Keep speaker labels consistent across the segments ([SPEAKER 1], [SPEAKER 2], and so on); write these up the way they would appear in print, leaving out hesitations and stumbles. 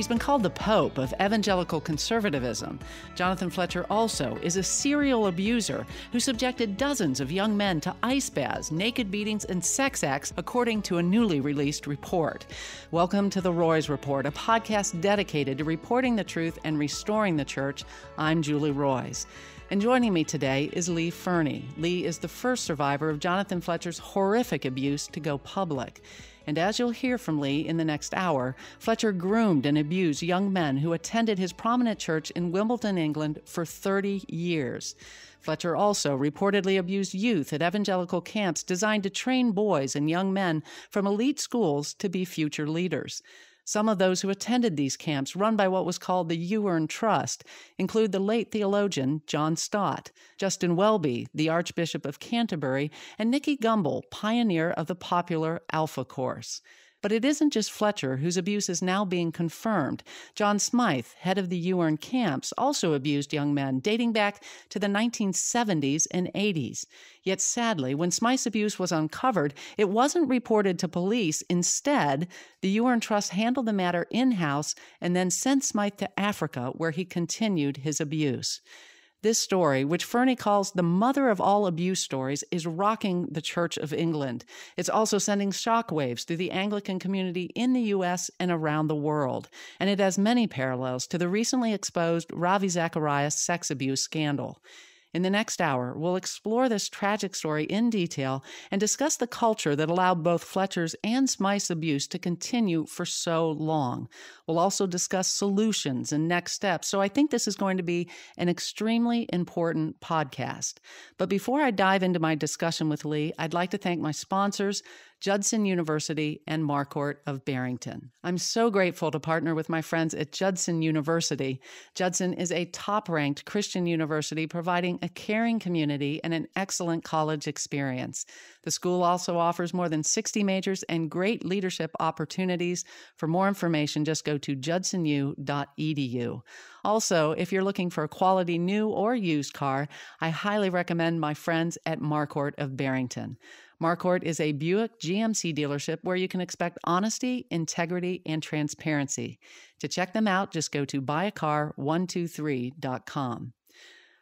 [SPEAKER 1] He's been called the Pope of evangelical conservatism. Jonathan Fletcher also is a serial abuser who subjected dozens of young men to ice baths, naked beatings, and sex acts, according to a newly released report. Welcome to the Roys Report, a podcast dedicated to reporting the truth and restoring the church. I'm Julie Roys. And joining me today is Lee Furney. Lee is the first survivor of Jonathan Fletcher's horrific abuse to go public. And as you'll hear from Lee in the next hour, Fletcher groomed and abused young men who attended his prominent church in Wimbledon, England for 30 years. Fletcher also reportedly abused youth at evangelical camps designed to train boys and young men from elite schools to be future leaders. Some of those who attended these camps, run by what was called the Ewern Trust, include the late theologian John Stott, Justin Welby, the Archbishop of Canterbury, and Nicky Gumbel, pioneer of the popular Alpha Course. But it isn't just Fletcher whose abuse is now being confirmed. John Smythe, head of the Ewern camps, also abused young men dating back to the 1970s and 80s. Yet sadly, when Smythe's abuse was uncovered, it wasn't reported to police. Instead, the Ewern Trust handled the matter in-house and then sent Smythe to Africa, where he continued his abuse. This story, which Furney calls the mother of all abuse stories, is rocking the Church of England. It's also sending shockwaves through the Anglican community in the U.S. and around the world. And it has many parallels to the recently exposed Ravi Zacharias sex abuse scandal. In the next hour, we'll explore this tragic story in detail and discuss the culture that allowed both Fletcher's and Smythe's abuse to continue for so long. We'll also discuss solutions and next steps, so I think this is going to be an extremely important podcast. But before I dive into my discussion with Lee, I'd like to thank my sponsors, Judson University and Marquardt of Barrington. I'm so grateful to partner with my friends at Judson University. Judson is a top-ranked Christian university providing a caring community and an excellent college experience. The school also offers more than 60 majors and great leadership opportunities. For more information, just go to judsonu.edu. Also, if you're looking for a quality new or used car, I highly recommend my friends at Marquardt of Barrington. Marquardt is a Buick GMC dealership where you can expect honesty, integrity, and transparency. To check them out, just go to buyacar123.com.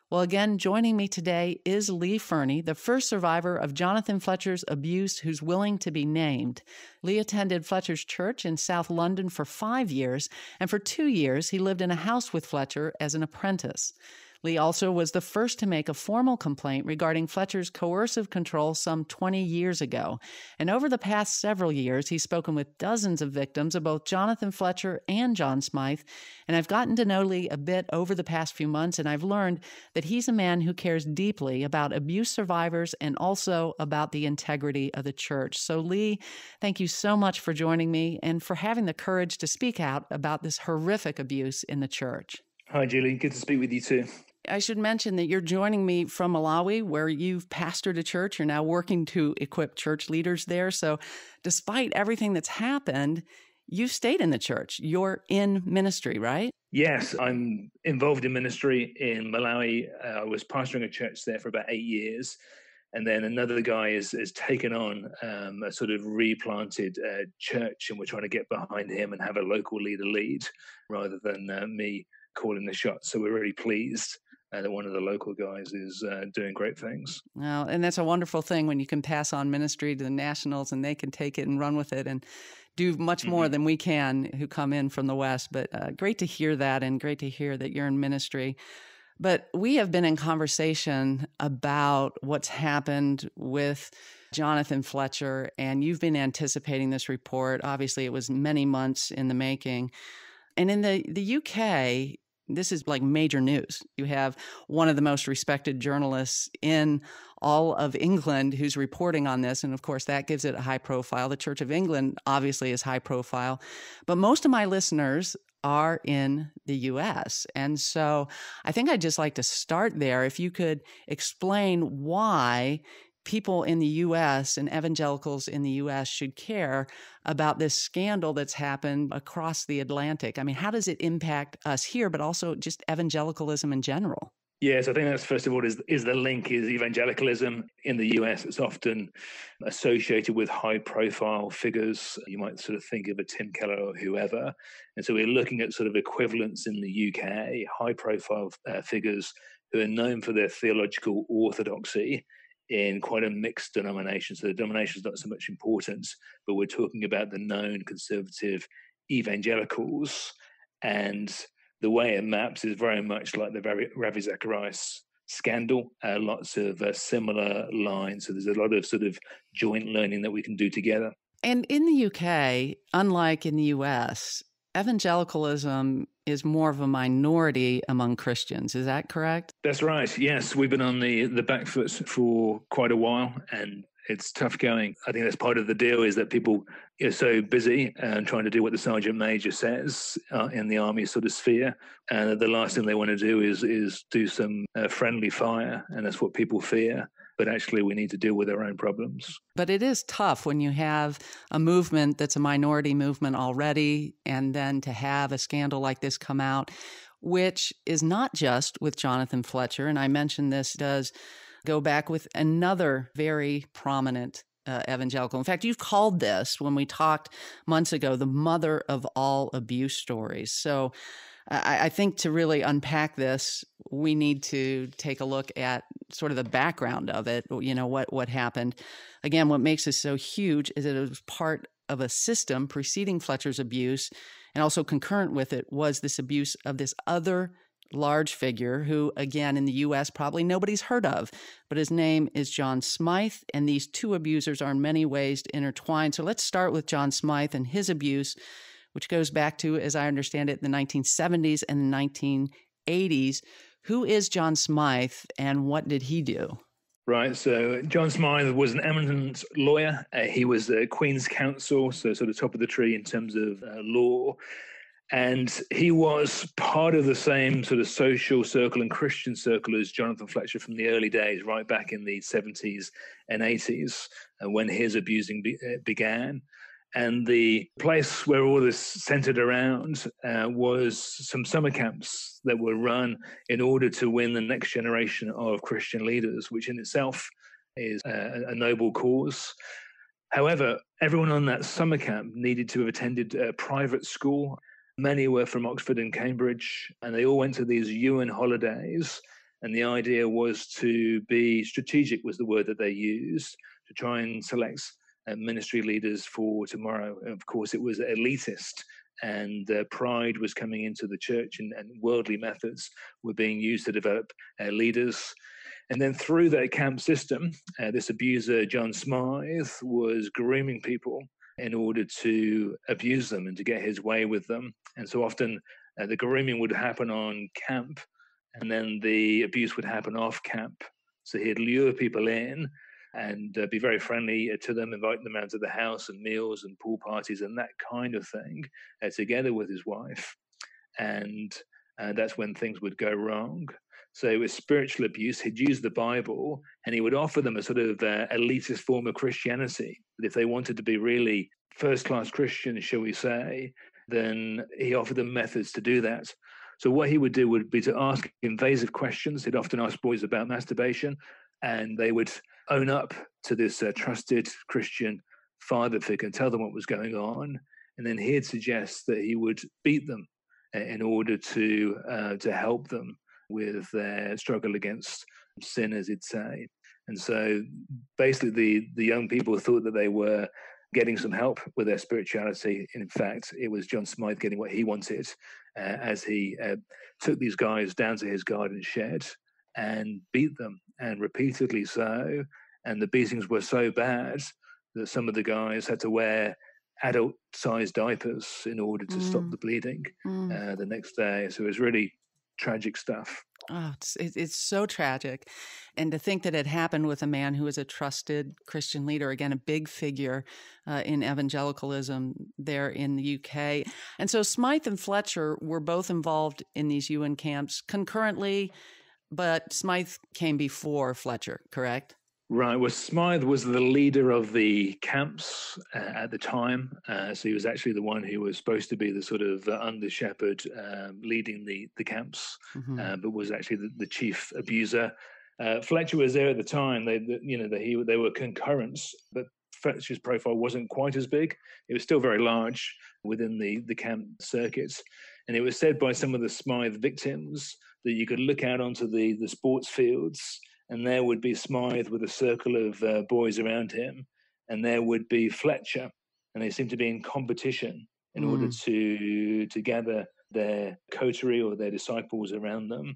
[SPEAKER 1] Well, again, joining me today is Lee Furney, the first survivor of Jonathan Fletcher's abuse who's willing to be named. Lee attended Fletcher's church in South London for 5 years, and for 2 years he lived in a house with Fletcher as an apprentice. Lee also was the first to make a formal complaint regarding Fletcher's coercive control some 20 years ago. And over the past several years, he's spoken with dozens of victims of both Jonathan Fletcher and John Smyth. And I've gotten to know Lee a bit over the past few months, and I've learned that he's a man who cares deeply about abuse survivors and also about the integrity of the church. So Lee, thank you so much for joining me and for having the courage to speak out about this horrific abuse in the church.
[SPEAKER 2] Hi, Julie. Good to speak with you too.
[SPEAKER 1] I should mention that you're joining me from Malawi, where you've pastored a church. You're now working to equip church leaders there. So despite everything that's happened, you've stayed in the church. You're in ministry, right?
[SPEAKER 2] Yes, I'm involved in ministry in Malawi. I was pastoring a church there for about 8 years. And then another guy has taken on a sort of replanted church, and we're trying to get behind him and have a local leader lead rather than me calling the shots. So we're really pleased that one of the local guys is doing great things.
[SPEAKER 1] Well, and that's a wonderful thing when you can pass on ministry to the nationals and they can take it and run with it and do much more than we can who come in from the West. But great to hear that, and great to hear that you're in ministry. But we have been in conversation about what's happened with Jonathan Fletcher, and you've been anticipating this report. Obviously, it was many months in the making. And in the UK, this is like major news. You have one of the most respected journalists in all of England who's reporting on this. And of course, that gives it a high profile. The Church of England obviously is high profile. But most of my listeners are in the U.S. And so I think I'd just like to start there. If you could explain why people in the U.S. and evangelicals in the U.S. should care about this scandal that's happened across the Atlantic. I mean, how does it impact us here, but also just evangelicalism in general?
[SPEAKER 2] Yes, I think that's first of all is the link is evangelicalism. In the US, it's often associated with high profile figures. You might sort of think of a Tim Keller or whoever. And so we're looking at sort of equivalents in the UK, high profile figures who are known for their theological orthodoxy in quite a mixed denomination. So the denomination is not so much importance, but we're talking about the known conservative evangelicals. And the way it maps is very much like the Ravi Zacharias scandal, lots of similar lines. So there's a lot of sort of joint learning that we can do together.
[SPEAKER 1] And in the UK, unlike in the US, evangelicalism is more of a minority among Christians. Is that correct?
[SPEAKER 2] That's right. Yes, we've been on the back foot for quite a while, and it's tough going. I think that's part of the deal is that people are so busy and trying to do what the sergeant major says in the army sort of sphere. And the last thing they want to do is do some friendly fire. And that's what people fear. But actually, we need to deal with our own problems.
[SPEAKER 1] But it is tough when you have a movement that's a minority movement already, and then to have a scandal like this come out, which is not just with Jonathan Fletcher. And I mentioned this does go back with another very prominent evangelical. In fact, you've called this, when we talked months ago, the mother of all abuse stories. So I think to really unpack this, we need to take a look at sort of the background of it, you know, what happened. Again, what makes this so huge is that it was part of a system preceding Fletcher's abuse, and also concurrent with it was this abuse of this other large figure who, again, in the U.S., probably nobody's heard of, but his name is John Smythe, and these two abusers are in many ways intertwined. So let's start with John Smythe and his abuse, which goes back to, as I understand it, the 1970s and the 1980s. Who is John Smythe, and what did he do?
[SPEAKER 2] Right. So John Smyth was an eminent lawyer. He was a Queen's Counsel, so sort of top of the tree in terms of law. And he was part of the same sort of social circle and Christian circle as Jonathan Fletcher from the early days, right back in the 70s and 80s, when his abusing began. And the place where all this centered around was some summer camps that were run in order to win the next generation of Christian leaders, which in itself is a noble cause. However, everyone on that summer camp needed to have attended a private school. Many were from Oxford and Cambridge, and they all went to these UN holidays. And the idea was to be strategic, was the word that they used, to try and select ministry leaders for tomorrow. And of course, it was elitist, and pride was coming into the church, and worldly methods were being used to develop leaders. And then through that camp system, this abuser, John Smyth, was grooming people in order to abuse them and to get his way with them. And so often the grooming would happen on camp, and then the abuse would happen off camp. So he'd lure people in and be very friendly to them, invite them out to the house and meals and pool parties and that kind of thing, together with his wife. And that's when things would go wrong. So it was spiritual abuse. He'd use the Bible, and he would offer them a sort of elitist form of Christianity. But if they wanted to be really first-class Christians, shall we say, then he offered them methods to do that. So what he would do would be to ask invasive questions. He'd often ask boys about masturbation, and they would own up to this trusted Christian father figure and tell them what was going on. And then he'd suggest that he would beat them in order to help them with their struggle against sin, as he'd say. And so basically the young people thought that they were getting some help with their spirituality. In fact, it was John Smythe getting what he wanted as he took these guys down to his garden shed and beat them, and repeatedly so. And the beatings were so bad that some of the guys had to wear adult-sized diapers in order to stop the bleeding the next day. So it was really tragic stuff.
[SPEAKER 1] Oh, it's so tragic. And to think that it happened with a man who was a trusted Christian leader, again, a big figure in evangelicalism there in the UK. And so Smythe and Fletcher were both involved in these UN camps concurrently, but Smythe came before Fletcher, correct?
[SPEAKER 2] Right. Well, Smythe was the leader of the camps at the time. So he was actually the one who was supposed to be the sort of under shepherd leading the camps, but was actually the chief abuser. Fletcher was there at the time. They were concurrents, but Fletcher's profile wasn't quite as big. It was still very large within the camp circuits. And it was said by some of the Smythe victims that you could look out onto the sports fields, and there would be Smythe with a circle of boys around him, and there would be Fletcher, and they seemed to be in competition in order to gather their coterie or their disciples around them.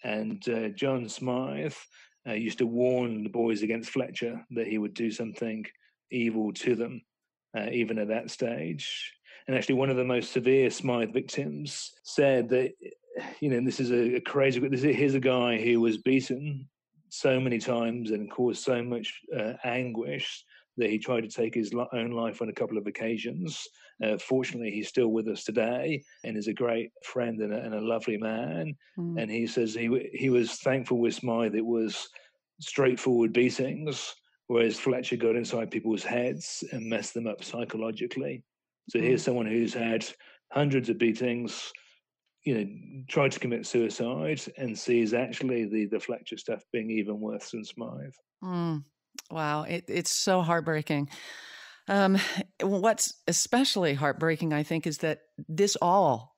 [SPEAKER 2] And John Smyth used to warn the boys against Fletcher, that he would do something evil to them, even at that stage. And actually, one of the most severe Smythe victims said that, this is a crazy, here's a guy who was beaten so many times and caused so much anguish that he tried to take his own life on a couple of occasions. Fortunately, he's still with us today and is a great friend and a lovely man. And he says he was thankful with Smythe it was straightforward beatings, whereas Fletcher got inside people's heads and messed them up psychologically. So here's someone who's had hundreds of beatings, tried to commit suicide, and sees actually the Fletcher stuff being even worse than Smythe.
[SPEAKER 1] Wow, it's so heartbreaking. What's especially heartbreaking, I think, is that this all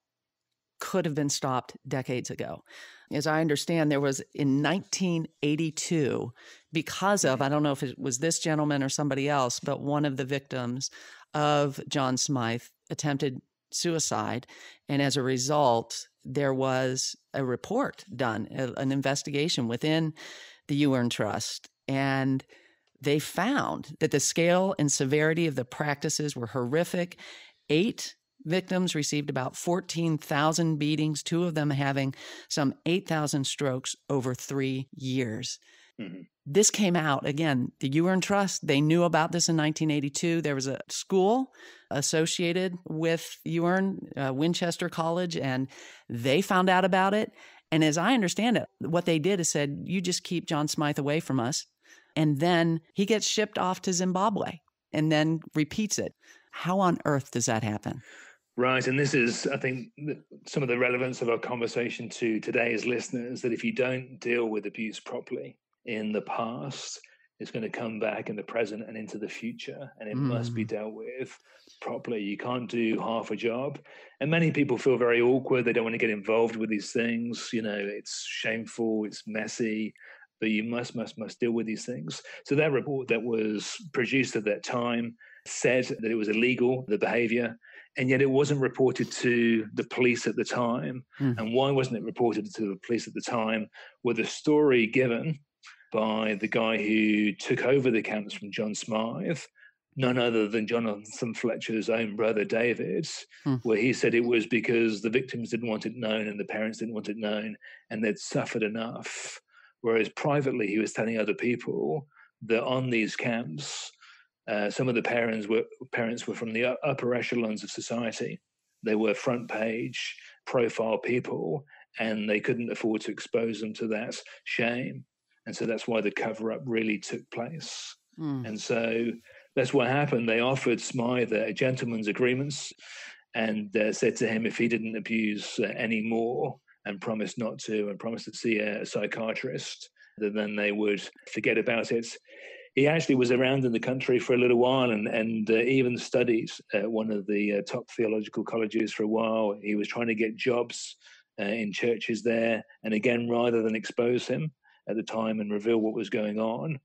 [SPEAKER 1] could have been stopped decades ago. As I understand, there was in 1982, because of, I don't know if it was this gentleman or somebody else, but one of the victims of John Smythe attempted suicide. And as a result, there was a report done, an investigation within the Wimbledon Trust. And they found that the scale and severity of the practices were horrific. 8 victims received about 14,000 beatings, 2 of them having some 8,000 strokes over 3 years. This came out, again, the Wimbledon Trust, they knew about this in 1982. There was a school associated with Wimbledon, Winchester College, and they found out about it. And as I understand it, what they did is said, you just keep John Smythe away from us. And then he gets shipped off to Zimbabwe and then repeats it. How on earth does that happen?
[SPEAKER 2] Right. And this is, I think, some of the relevance of our conversation to today's listeners, that if you don't deal with abuse properly in the past, it's going to come back in the present and into the future, and it must be dealt with properly. You can't do half a job. And many people feel very awkward. They don't want to get involved with these things. It's shameful, it's messy, but you must deal with these things. So that report that was produced at that time said that it was illegal, the behavior, and yet it wasn't reported to the police at the time. And why wasn't it reported to the police at the time? Well, the story given by the guy who took over the camps from John Smythe, none other than Jonathan Fletcher's own brother, David, where he said it was because the victims didn't want it known and the parents didn't want it known, and they'd suffered enough. Whereas privately, he was telling other people that on these camps, some of the parents were from the upper echelons of society. They were front page profile people, and they couldn't afford to expose them to that shame. And so that's why the cover-up really took place. And so that's what happened. They offered Smythe a gentleman's agreement and said to him if he didn't abuse anymore and promised not to, and promised to see a psychiatrist, then they would forget about it. He actually was around in the country for a little while and even studied at one of the top theological colleges for a while. He was trying to get jobs in churches there. And again, rather than expose him at the time and reveal what was going on,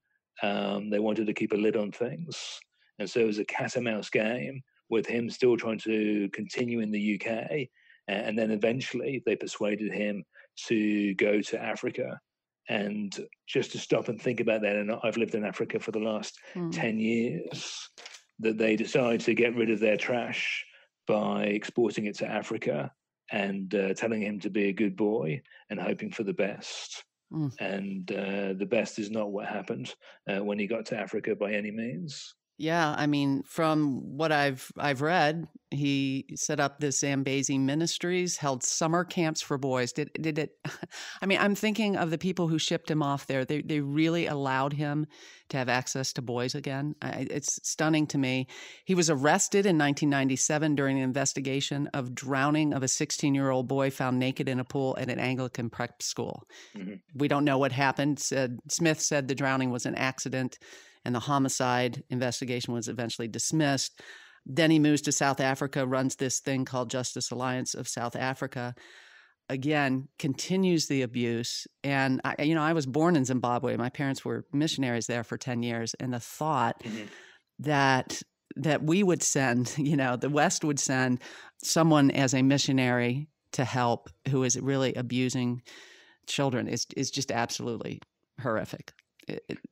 [SPEAKER 2] they wanted to keep a lid on things. And so it was a cat and mouse game with him still trying to continue in the UK. And then eventually they persuaded him to go to Africa. And just to stop and think about that, and I've lived in Africa for the last 10 years, that they decided to get rid of their trash by exporting it to Africa and telling him to be a good boy and hoping for the best. And the best is not what happened when he got to Africa by any means.
[SPEAKER 1] Yeah, I mean, from what I've read, he set up the Zambezi Ministries, held summer camps for boys. Did it? I mean, I'm thinking of the people who shipped him off there. They really allowed him to have access to boys again. It's stunning to me. He was arrested in 1997 during an investigation of drowning of a 16-year-old boy found naked in a pool at an Anglican prep school. Mm-hmm. We don't know what happened. Smyth said the drowning was an accident, and the homicide investigation was eventually dismissed. Then he moves to South Africa, runs this thing called Justice Alliance of South Africa. Again, continues the abuse. And, I was born in Zimbabwe. My parents were missionaries there for 10 years. And the thought that we would send, the West would send someone as a missionary to help who is really abusing children is just absolutely horrific.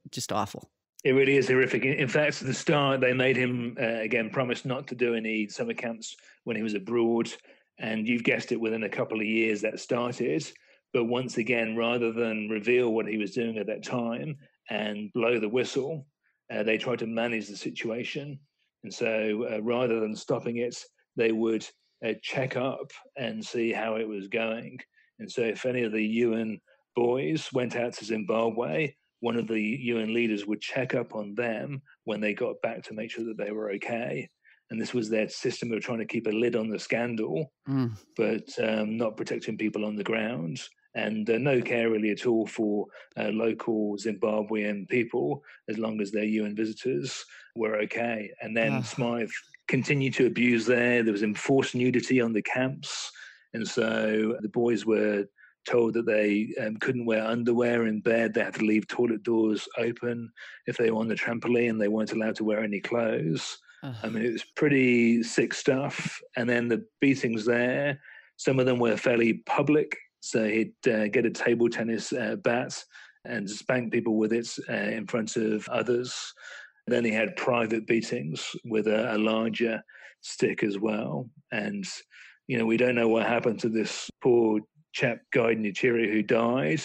[SPEAKER 1] Just awful.
[SPEAKER 2] It really is horrific. In fact, at the start, they made him, again, promise not to do any summer camps when he was abroad. And you've guessed it, within a couple of years that started. But once again, rather than reveal what he was doing at that time and blow the whistle, they tried to manage the situation. And so rather than stopping it, they would check up and see how it was going. And so if any of the UN boys went out to Zimbabwe, one of the UN leaders would check up on them when they got back to make sure that they were okay. And this was their system of trying to keep a lid on the scandal, but not protecting people on the ground. And no care really at all for local Zimbabwean people, as long as their UN visitors were okay. And then Smythe continued to abuse there. There was enforced nudity on the camps. And so the boys were told that they couldn't wear underwear in bed. They had to leave toilet doors open. If they were on the trampoline, they weren't allowed to wear any clothes. I mean, it was pretty sick stuff. And then the beatings there, some of them were fairly public. So he'd get a table tennis bat and spank people with it in front of others. And then he had private beatings with a larger stick as well. And, we don't know what happened to this poor chap, Guy Nichiri, who died,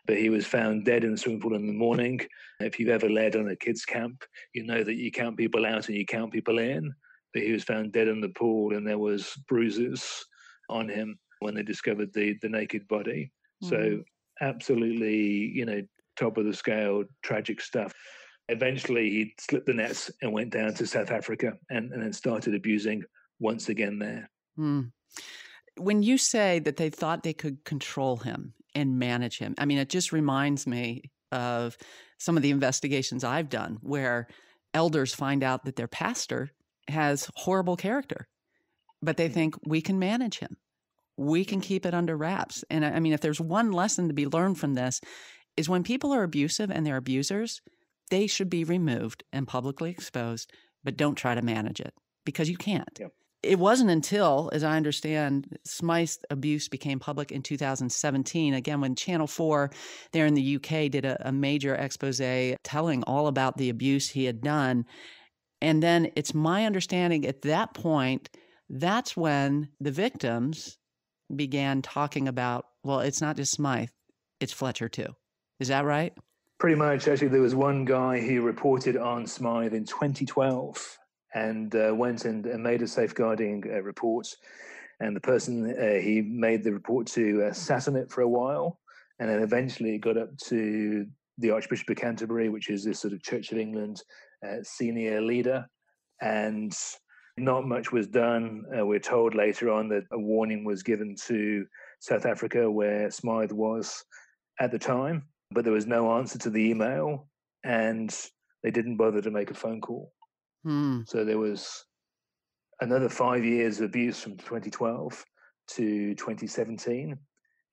[SPEAKER 2] but he was found dead in the swimming pool in the morning. If you've ever led on a kids' camp, you know that you count people out and you count people in. But he was found dead in the pool, and there was bruises on him when they discovered the naked body. So absolutely, top of the scale, tragic stuff. Eventually, he slipped the nets and went down to South Africa and then started abusing once again there.
[SPEAKER 1] When you say that they thought they could control him and manage him, I mean, it just reminds me of some of the investigations I've done where elders find out that their pastor has horrible character, but they think we can manage him. We can keep it under wraps. And I mean, if there's one lesson to be learned from this, is when people are abusive and they're abusers, they should be removed and publicly exposed, but don't try to manage it because you can't. Yep. It wasn't until, as I understand, Smythe's abuse became public in 2017, again, when Channel 4 there in the UK did a major expose telling all about the abuse he had done. And then it's my understanding at that point, that's when the victims began talking about, well, it's not just Smythe, it's Fletcher too. Is that right?
[SPEAKER 2] Pretty much. Actually, there was one guy who reported on Smythe in 2012. And went and made a safeguarding report. And the person he made the report to sat on it for a while. And then eventually it got up to the Archbishop of Canterbury, which is this sort of Church of England senior leader. And not much was done. We're told later on that a warning was given to South Africa, where Smythe was at the time. But there was no answer to the email. And they didn't bother to make a phone call. So there was another 5 years of abuse from 2012 to 2017.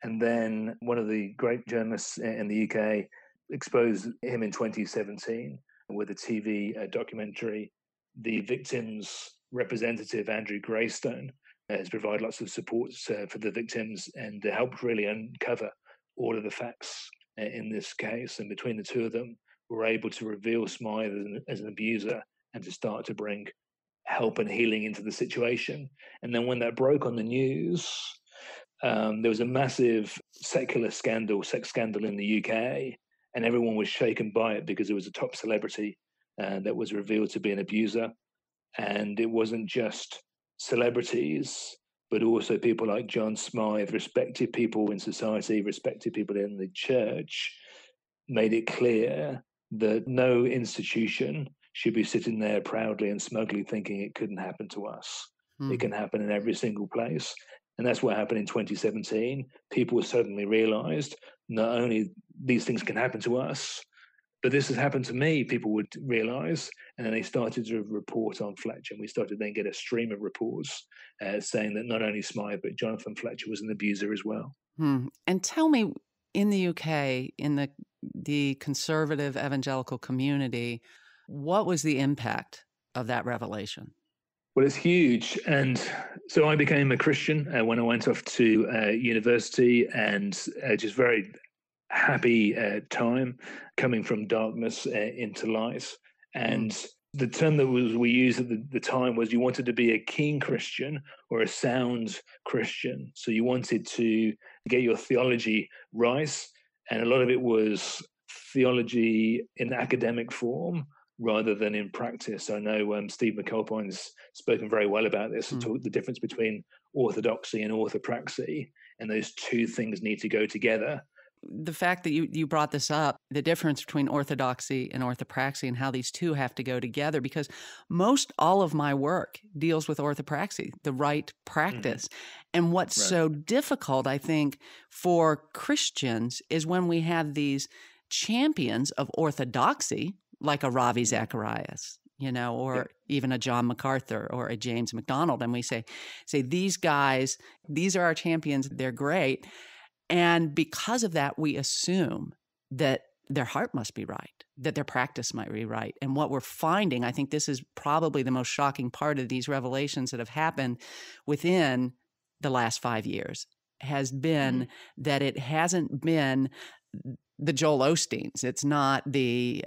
[SPEAKER 2] And then one of the great journalists in the UK exposed him in 2017 with a TV documentary. The victims' representative, Andrew Greystone, has provided lots of support for the victims and helped really uncover all of the facts in this case. And between the two of them, were able to reveal Smythe as an abuser and to start to bring help and healing into the situation. And then when that broke on the news, there was a massive sex scandal in the UK, and everyone was shaken by it because it was a top celebrity that was revealed to be an abuser. And it wasn't just celebrities, but also people like John Smyth, respected people in society, respected people in the church, made it clear that no institution should be sitting there proudly and smugly thinking it couldn't happen to us. It can happen in every single place. And that's what happened in 2017. People suddenly realized not only these things can happen to us, but this has happened to me, people would realize. And then they started to report on Fletcher. And we started to then get a stream of reports saying that not only Smythe, but Jonathan Fletcher was an abuser as well.
[SPEAKER 1] And tell me, in the UK, in the conservative evangelical community, what was the impact of that revelation?
[SPEAKER 2] Well, it's huge. And so I became a Christian when I went off to university, and just very happy time coming from darkness into light. And the term that we used at the time was you wanted to be a keen Christian or a sound Christian. So you wanted to get your theology right. And a lot of it was theology in academic form rather than in practice. I know Steve McAlpine's spoken very well about this, and talked the difference between orthodoxy and orthopraxy, and those two things need to go together.
[SPEAKER 1] The fact that you brought this up, the difference between orthodoxy and orthopraxy and how these two have to go together, because most all of my work deals with orthopraxy, the right practice. And what's so difficult, I think, for Christians is when we have these champions of orthodoxy, like a Ravi Zacharias, or even a John MacArthur or a James MacDonald, and we say these guys, these are our champions, they're great. And because of that, we assume that their heart must be right, that their practice might be right. And what we're finding, I think this is probably the most shocking part of these revelations that have happened within the last 5 years, has been that it hasn't been the Joel Osteens. It's not the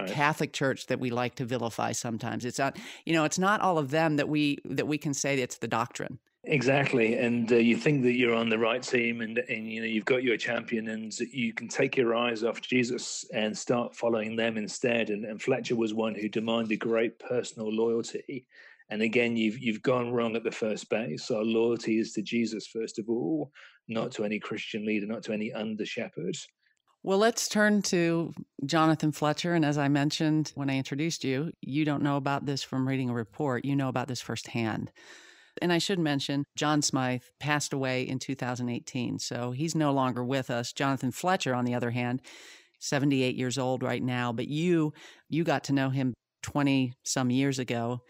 [SPEAKER 1] Catholic Church that we like to vilify sometimes. It's not, it's not all of them that we can say it's the doctrine.
[SPEAKER 2] Exactly. And you think that you're on the right team, and you've got your champion, and you can take your eyes off Jesus and start following them instead. And Fletcher was one who demanded great personal loyalty. And again, you've gone wrong at the first base. Our loyalty is to Jesus, first of all, not to any Christian leader, not to any under shepherd.
[SPEAKER 1] Well, let's turn to Jonathan Fletcher. And as I mentioned when I introduced you, you don't know about this from reading a report. You know about this firsthand. And I should mention, John Smyth passed away in 2018, so he's no longer with us. Jonathan Fletcher, on the other hand, 78 years old right now, but you got to know him 20-some years ago.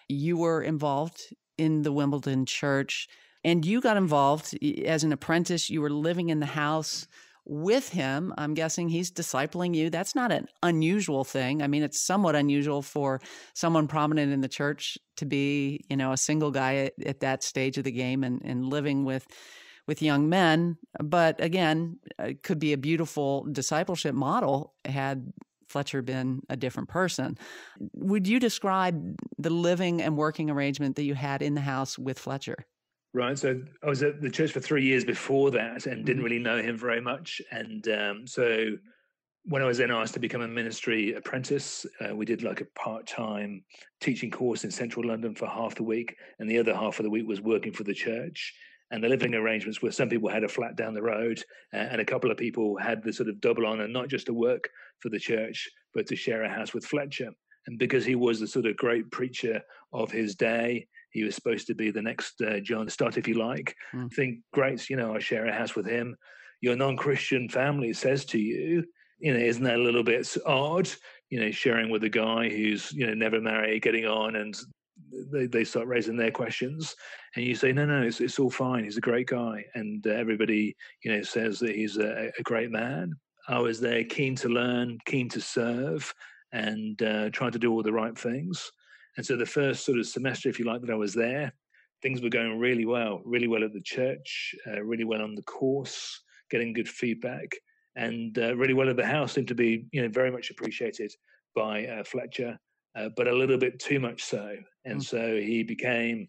[SPEAKER 1] You were involved in the Wimbledon Church, and you got involved as an apprentice. You were living in the house with him. I'm guessing he's discipling you. That's not an unusual thing. I mean, it's somewhat unusual for someone prominent in the church to be, a single guy at that stage of the game and living with young men. But again, it could be a beautiful discipleship model had Fletcher been a different person. Would you describe the living and working arrangement that you had in the house with Fletcher?
[SPEAKER 2] Right. So I was at the church for 3 years before that and didn't really know him very much. And so when I was then asked to become a ministry apprentice, we did like a part-time teaching course in central London for half the week. And the other half of the week was working for the church. And the living arrangements were some people had a flat down the road and a couple of people had the sort of double honor, not just to work for the church, but to share a house with Fletcher. And because he was the sort of great preacher of his day, he was supposed to be the next John Stott, if you like. I think, great, I share a house with him. Your non-Christian family says to you, isn't that a little bit odd, sharing with a guy who's, never married, getting on, and they start raising their questions. And you say, no, it's all fine. He's a great guy. And everybody, says that he's a great man. I was there keen to learn, keen to serve, and trying to do all the right things. And so the first sort of semester, if you like, that I was there, things were going really well at the church, really well on the course, getting good feedback, and really well at the house. Seemed to be, very much appreciated by Fletcher, but a little bit too much so. And so he became,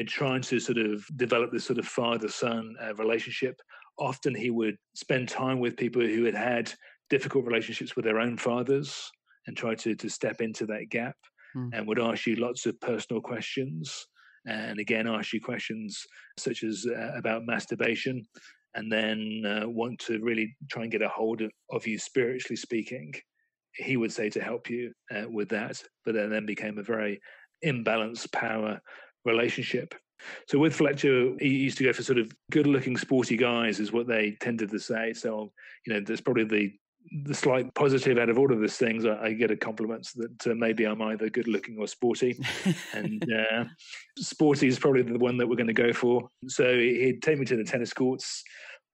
[SPEAKER 2] trying to sort of develop this sort of father-son relationship. Often he would spend time with people who had difficult relationships with their own fathers. and try to step into that gap,
[SPEAKER 1] Mm.
[SPEAKER 2] and would ask you lots of personal questions, and again ask you questions such as about masturbation, and then want to really try and get a hold of you spiritually speaking. He would say to help you with that, but then became a very imbalanced power relationship. So with Fletcher, he used to go for sort of good-looking, sporty guys, is what they tended to say. So, there's probably the slight positive out of all of these things. I get a compliments that maybe I'm either good-looking or sporty, and sporty is probably the one that we're going to go for. So he'd take me to the tennis courts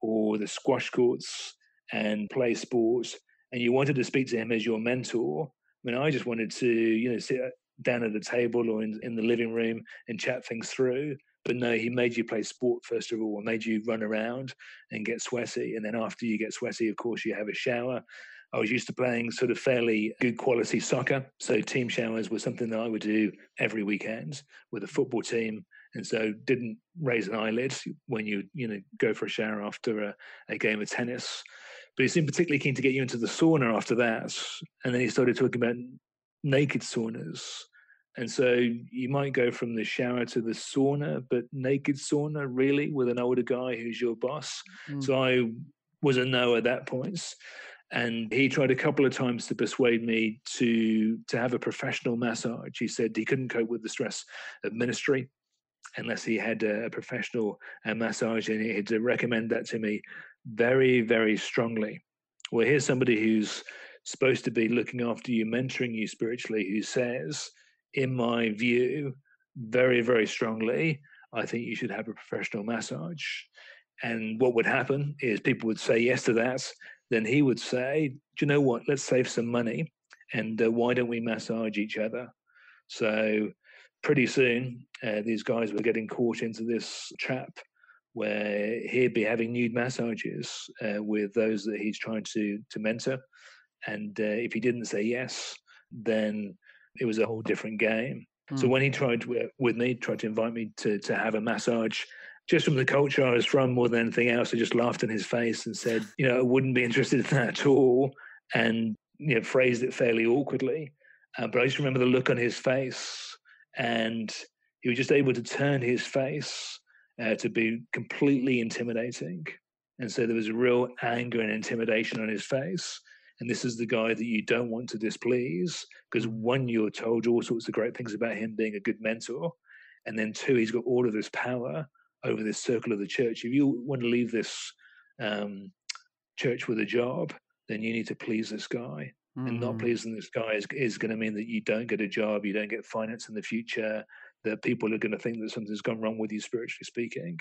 [SPEAKER 2] or the squash courts and play sports, and you wanted to speak to him as your mentor. I mean, I just wanted to, sit down at a table or in the living room and chat things through. But no, he made you play sport, first of all, and made you run around and get sweaty. And then after you get sweaty, of course, you have a shower. I was used to playing sort of fairly good quality soccer. So team showers were something that I would do every weekend with a football team. And so didn't raise an eyelid when you go for a shower after a game of tennis. But he seemed particularly keen to get you into the sauna after that. And then he started talking about naked saunas. And so you might go from the shower to the sauna, but naked sauna, really, with an older guy who's your boss.
[SPEAKER 1] Mm.
[SPEAKER 2] So I was a no at that point. And he tried a couple of times to persuade me to have a professional massage. He said he couldn't cope with the stress of ministry unless he had a professional massage, and he had to recommend that to me very, very strongly. Well, here's somebody who's supposed to be looking after you, mentoring you spiritually, who says, in my view, very, very strongly, I think you should have a professional massage. And what would happen is people would say yes to that. Then he would say, do you know what? Let's save some money. And why don't we massage each other? So pretty soon, these guys were getting caught into this trap where he'd be having nude massages with those that he's trying to mentor. And if he didn't say yes, then it was a whole different game. So when he tried to invite me to have a massage, just from the culture I was from more than anything else, I just laughed in his face and said, I wouldn't be interested in that at all, and phrased it fairly awkwardly. But I just remember the look on his face, and he was just able to turn his face to be completely intimidating. And so there was a real anger and intimidation on his face. And this is the guy that you don't want to displease, because one, you're told all sorts of great things about him being a good mentor. And then two, he's got all of this power over this circle of the church. If you want to leave this church with a job, then you need to please this guy. And not pleasing this guy is going to mean that you don't get a job, you don't get finance in the future, that people are going to think that something's gone wrong with you, spiritually speaking.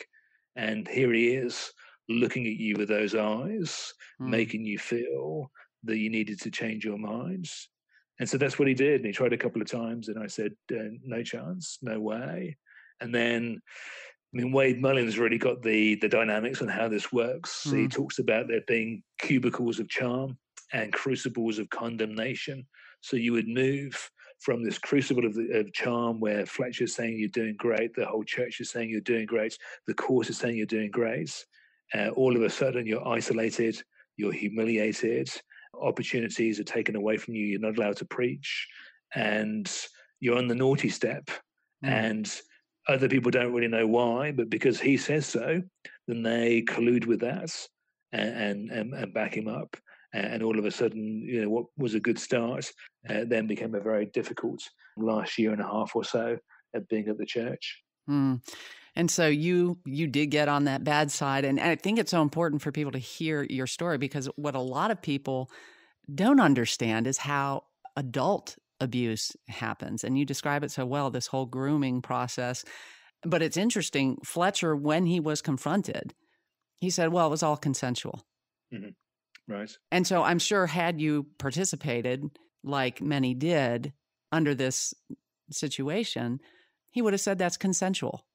[SPEAKER 2] And here he is looking at you with those eyes, making you feel that you needed to change your minds. And so that's what he did. And he tried a couple of times, and I said, no chance, no way. And then, Wade Mullins really got the dynamics on how this works. He talks about there being cubicles of charm and crucibles of condemnation. So you would move from this crucible of charm where Fletcher's saying you're doing great, the whole church is saying you're doing great, the court is saying you're doing great. All of a sudden you're isolated, you're humiliated, opportunities are taken away from you, you're not allowed to preach, and you're on the naughty step. And other people don't really know why, but because he says so, then they collude with that and back him up. And all of a sudden, what was a good start then became a very difficult last year and a half or so of being at the church.
[SPEAKER 1] And so you did get on that bad side. And I think it's so important for people to hear your story, because what a lot of people don't understand is how adult abuse happens. And you describe it so well, this whole grooming process. But it's interesting, Fletcher, when he was confronted, he said, well, it was all consensual.
[SPEAKER 2] Right.
[SPEAKER 1] And so I'm sure had you participated, like many did, under this situation, he would have said that's consensual.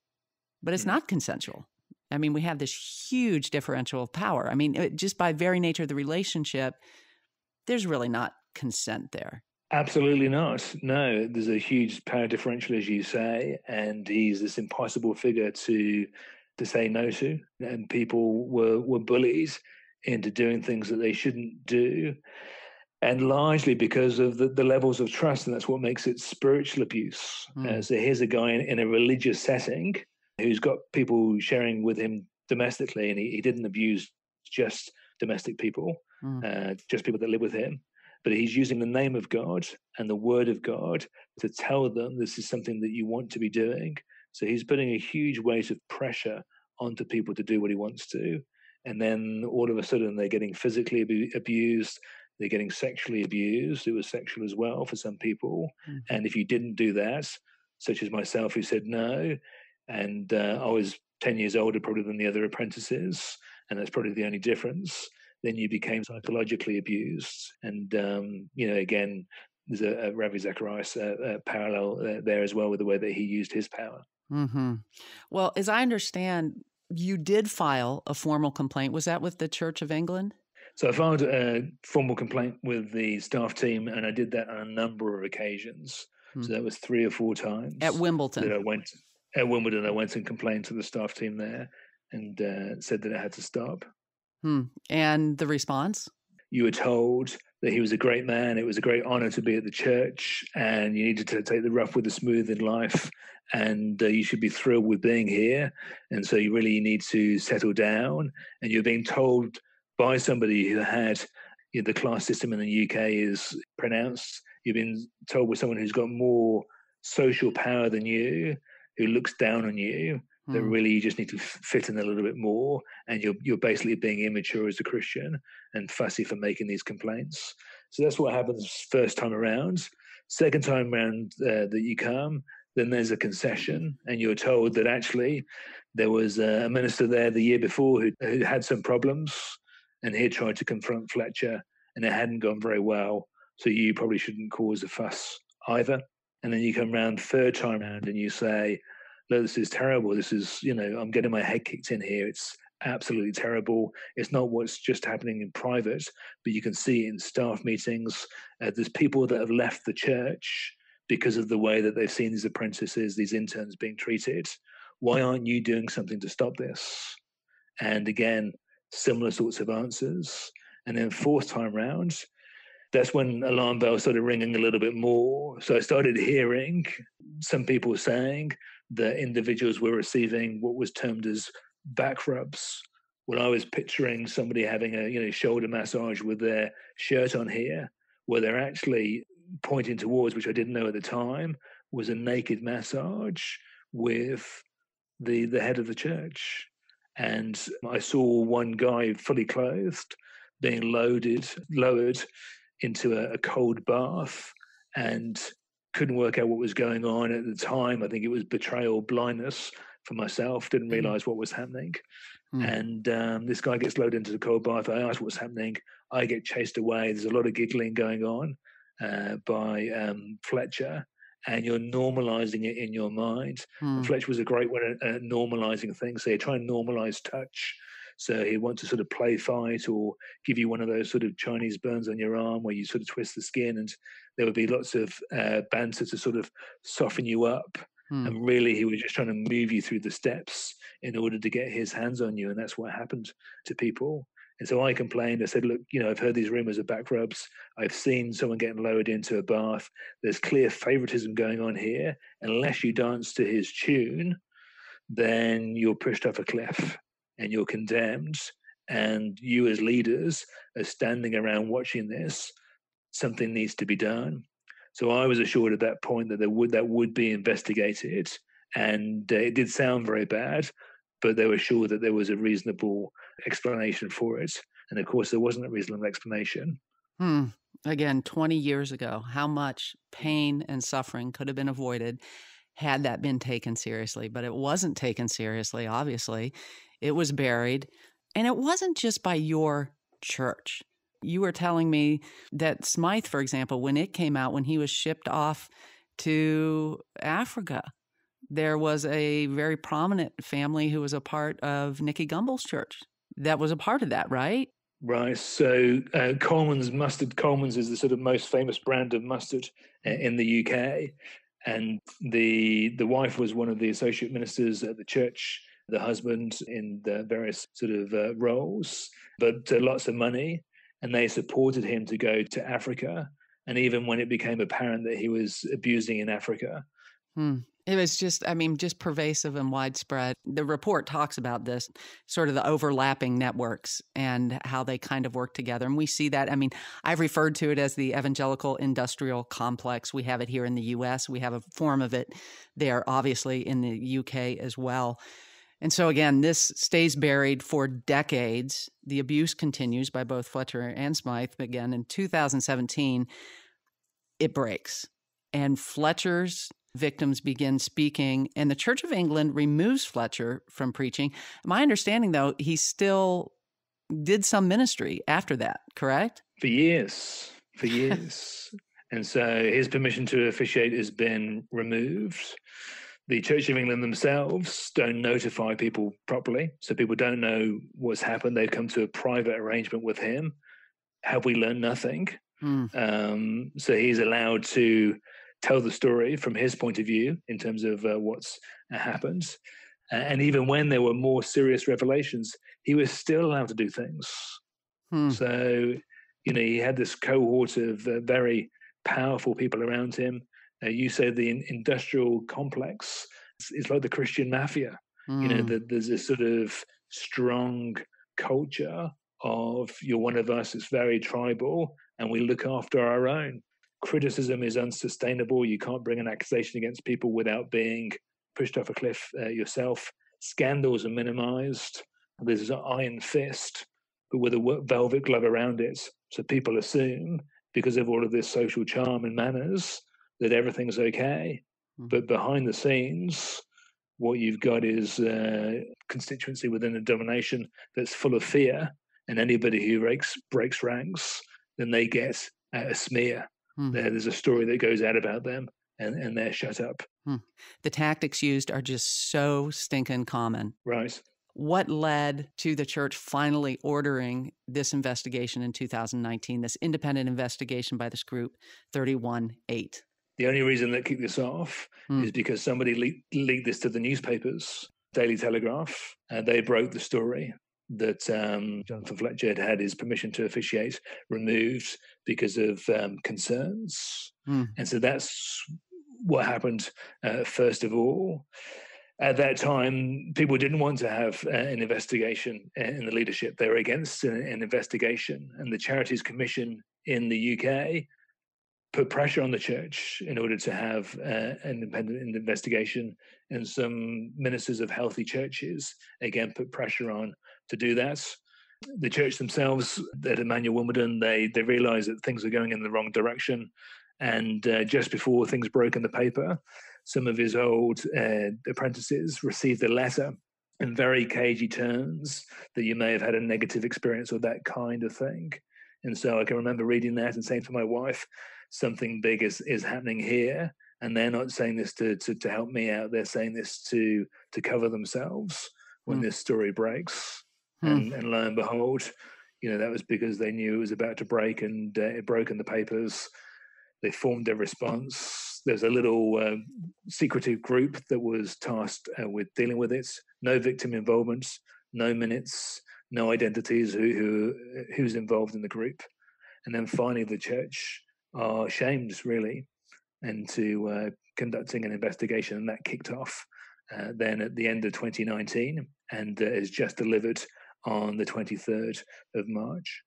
[SPEAKER 1] But it's not consensual. We have this huge differential of power. Just by very nature of the relationship, there's really not consent there.
[SPEAKER 2] Absolutely not. No, there's a huge power differential, as you say, and he's this impossible figure to say no to. And people were bullied into doing things that they shouldn't do. and largely because of the levels of trust, and that's what makes it spiritual abuse. So here's a guy in a religious setting who's got people sharing with him domestically, and he didn't abuse just domestic people, just people that live with him, but he's using the name of God and the word of God to tell them this is something that you want to be doing. So he's putting a huge weight of pressure onto people to do what he wants to. And then all of a sudden they're getting physically abused, they're getting sexually abused. It was sexual as well for some people. And if you didn't do that, such as myself, who said no, and I was 10 years older probably than the other apprentices, and that's probably the only difference, then you became psychologically abused. And, again, there's a Ravi Zacharias parallel there as well with the way that he used his power.
[SPEAKER 1] Well, as I understand, you did file a formal complaint. Was that with the Church of England?
[SPEAKER 2] So I filed a formal complaint with the staff team, and I did that on a number of occasions. So that was 3 or 4 times.
[SPEAKER 1] At Wimbledon?
[SPEAKER 2] At Wimbledon, I went and complained to the staff team there and said that it had to stop.
[SPEAKER 1] And the response?
[SPEAKER 2] You were told that he was a great man. It was a great honor to be at the church, and you needed to take the rough with the smooth in life, and you should be thrilled with being here. And so you really need to settle down. And you're being told by somebody who had the class system in the UK is pronounced. You've been told with someone who's got more social power than you, who looks down on you, that really you just need to fit in a little bit more, and you're basically being immature as a Christian and fussy for making these complaints. So that's what happens first time around. Second time around that you come, then there's a concession, and you're told that actually there was a minister there the year before who had some problems, and he tried to confront Fletcher, and it hadn't gone very well, so you probably shouldn't cause a fuss either. And then you come round third time round and you say, look, this is terrible. This is, I'm getting my head kicked in here. It's absolutely terrible. It's not what's just happening in private, but you can see it in staff meetings. There's people that have left the church because of the way that they've seen these apprentices, these interns being treated. Why aren't you doing something to stop this? And again, similar sorts of answers. And then fourth time round, that's when alarm bells started ringing a little bit more. So I started hearing some people saying that individuals were receiving what was termed as back rubs. Well, I was picturing somebody having a shoulder massage with their shirt on here, where they're actually pointing towards, which I didn't know at the time, was a naked massage with the head of the church. And I saw one guy fully clothed being lowered into a cold bath, and couldn't work out what was going on at the time. I think it was betrayal, blindness for myself, didn't realize what was happening. And this guy gets lowered into the cold bath. I ask what's happening. I get chased away. There's a lot of giggling going on by Fletcher, and you're normalizing it in your mind. And Fletcher was a great one at normalizing things. So you try and normalize touch. So he'd want to sort of play fight or give you one of those sort of Chinese burns on your arm where you sort of twist the skin, and there would be lots of banter to sort of soften you up. And really he was just trying to move you through the steps in order to get his hands on you. And that's what happened to people. And so I complained. I said, look, I've heard these rumors of back rubs. I've seen someone getting lowered into a bath. There's clear favoritism going on here. Unless you dance to his tune, then you're pushed off a cliff and you're condemned. And you as leaders are standing around watching this. Something needs to be done. So I was assured at that point that that would be investigated. And it did sound very bad, but they were sure that there was a reasonable explanation for it. And of course, there wasn't a reasonable explanation.
[SPEAKER 1] Again, 20 years ago, how much pain and suffering could have been avoided had that been taken seriously. But it wasn't taken seriously, obviously. It was buried. And it wasn't just by your church. You were telling me that Smythe, for example, when it came out, when he was shipped off to Africa, there was a very prominent family who was a part of Nicky Gumbel's church that was a part of that, right?
[SPEAKER 2] Right. So Coleman's mustard. Coleman's is the sort of most famous brand of mustard in the UK. And the wife was one of the associate ministers at the church, the husband in the various sort of roles, but lots of money. and they supported him to go to Africa. And even when it became apparent that he was abusing in Africa.
[SPEAKER 1] It was just pervasive and widespread. The report talks about this, sort of the overlapping networks and how they kind of work together. And we see that. I mean, I've referred to it as the evangelical industrial complex. We have it here in the U.S. We have a form of it there, obviously, in the U.K. as well. And so, again, this stays buried for decades. The abuse continues by both Fletcher and Smythe. Again, in 2017, it breaks. And Fletcher's victims begin speaking, and the Church of England removes Fletcher from preaching. My understanding, though, he still did some ministry after that, correct?
[SPEAKER 2] For years. And so his permission to officiate has been removed. The Church of England themselves don't notify people properly, so people don't know what's happened. They've come to a private arrangement with him. Have we learned nothing? So he's allowed to tell the story from his point of view in terms of what's happened. And even when there were more serious revelations, he was still allowed to do things. So, he had this cohort of very powerful people around him. You say the industrial complex is like the Christian mafia. There's this sort of strong culture of you're one of us. It's very tribal, and we look after our own. Criticism is unsustainable. You can't bring an accusation against people without being pushed off a cliff yourself. Scandals are minimized. There's an iron fist, but with a velvet glove around it. So people assume, because of all of this social charm and manners, that everything's okay. But behind the scenes, what you've got is a constituency within a domination that's full of fear. And anybody who breaks ranks, then they get a smear. There's a story that goes out about them, and they're shut up.
[SPEAKER 1] The tactics used are just so stinking common.
[SPEAKER 2] Right.
[SPEAKER 1] What led to the church finally ordering this investigation in 2019, this independent investigation by this group, 318?
[SPEAKER 2] The only reason they keep this off is because somebody leaked this to the newspapers, Daily Telegraph, and they broke the story that Jonathan Fletcher had his permission to officiate removed because of concerns. And so that's what happened first of all. At that time, people didn't want to have an investigation in the leadership. They were against an investigation. And the Charities Commission in the UK put pressure on the church in order to have an independent investigation. And some ministers of healthy churches, again, put pressure on to do that. The church themselves, at Emmanuel Wimbledon, they realized that things were going in the wrong direction. And just before things broke in the paper, some of his old apprentices received a letter in very cagey terms that you may have had a negative experience or that kind of thing. And so I can remember reading that and saying to my wife, something big is happening here. And they're not saying this to help me out. They're saying this to cover themselves when this story breaks. And lo and behold, that was because they knew it was about to break, and it broke in the papers. They formed a response. There's a little secretive group that was tasked with dealing with it. No victim involvement, no minutes, no identities who's involved in the group. And then finally, the church are shamed, really, into conducting an investigation, and that kicked off then at the end of 2019, and is just delivered on the 23rd of March.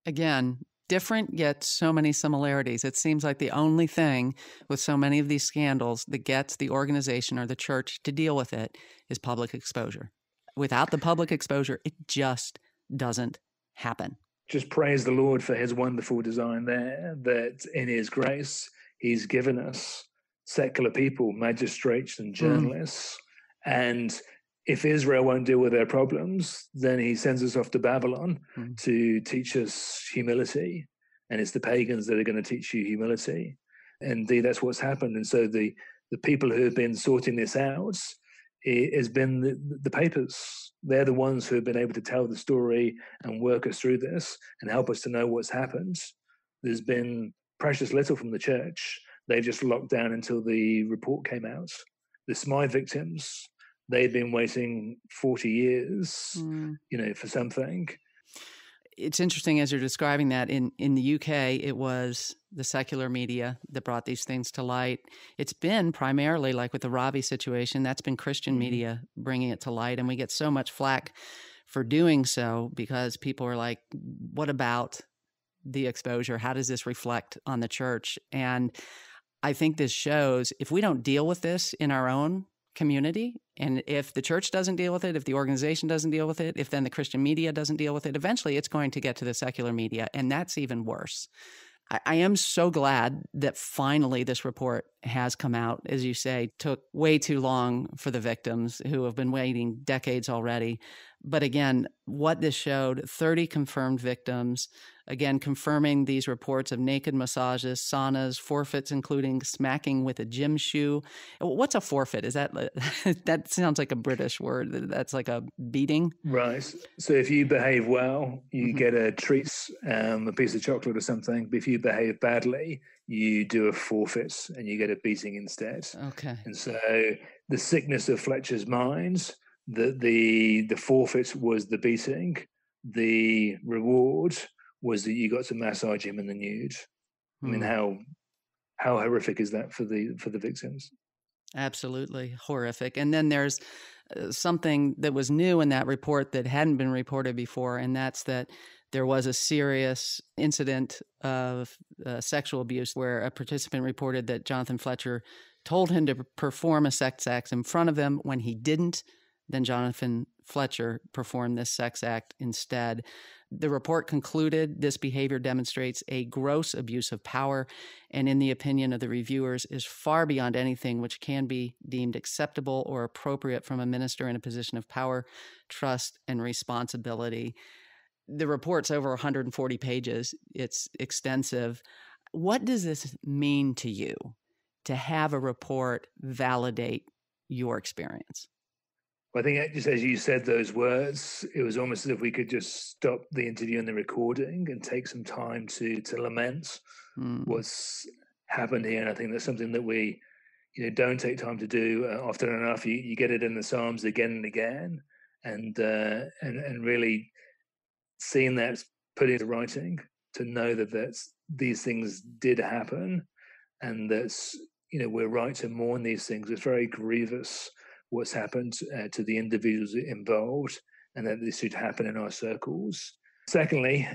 [SPEAKER 1] Again, different yet so many similarities. It seems like the only thing with so many of these scandals that gets the organization or the church to deal with it is public exposure. Without the public exposure, it just doesn't happen.
[SPEAKER 2] Just praise the Lord for his wonderful design there, that in his grace, he's given us secular people, magistrates and journalists. And if Israel won't deal with their problems, then he sends us off to Babylon to teach us humility. And it's the pagans that are going to teach you humility. Indeed, that's what's happened. And so the people who have been sorting this out, it has been the papers. They're the ones who have been able to tell the story and work us through this and help us to know what's happened. There's been precious little from the church. They've just locked down until the report came out. The Smythe victims, they've been waiting 40 years, for something.
[SPEAKER 1] It's interesting as you're describing that in the UK, it was the secular media that brought these things to light. It's been primarily, like with the Ravi situation, that's been Christian media bringing it to light. And we get so much flack for doing so because people are like, what about the exposure? How does this reflect on the church? And I think this shows if we don't deal with this in our own community, and if the church doesn't deal with it, if the organization doesn't deal with it, if then the Christian media doesn't deal with it, eventually it's going to get to the secular media, and that's even worse. I am so glad that finally this report has come out. As you say, took way too long for the victims who have been waiting decades already. But again, what this showed, 30 confirmed victims, again, confirming these reports of naked massages, saunas, forfeits, including smacking with a gym shoe. What's a forfeit? Is that that sounds like a British word? That's like a beating?
[SPEAKER 2] Right. So if you behave well, you get a treat, a piece of chocolate or something. But if you behave badly, you do a forfeit and you get a beating instead.
[SPEAKER 1] Okay.
[SPEAKER 2] And so the sickness of Fletcher's mind, the forfeit was the beating. The reward was that you got to massage him in the nude. I mean, how horrific is that for the victims?
[SPEAKER 1] Absolutely horrific. And then there's something that was new in that report that hadn't been reported before, and that's that there was a serious incident of sexual abuse where a participant reported that Jonathan Fletcher told him to perform a sex act in front of him. When he didn't, then Jonathan Fletcher performed this sex act instead. The report concluded this behavior demonstrates a gross abuse of power and, in the opinion of the reviewers, is far beyond anything which can be deemed acceptable or appropriate from a minister in a position of power, trust, and responsibility. The report's over 140 pages. It's extensive. What does this mean to you to have a report validate your experience?
[SPEAKER 2] I think just as you said those words, it was almost as if we could just stop the interview and the recording and take some time to lament what's happened here. And I think that's something that we don't take time to do often enough. You get it in the Psalms again and again, and really seeing that put into writing, to know that these things did happen, and that's we're right to mourn these things. It's very grievous what's happened to the individuals involved, and that this should happen in our circles. Secondly,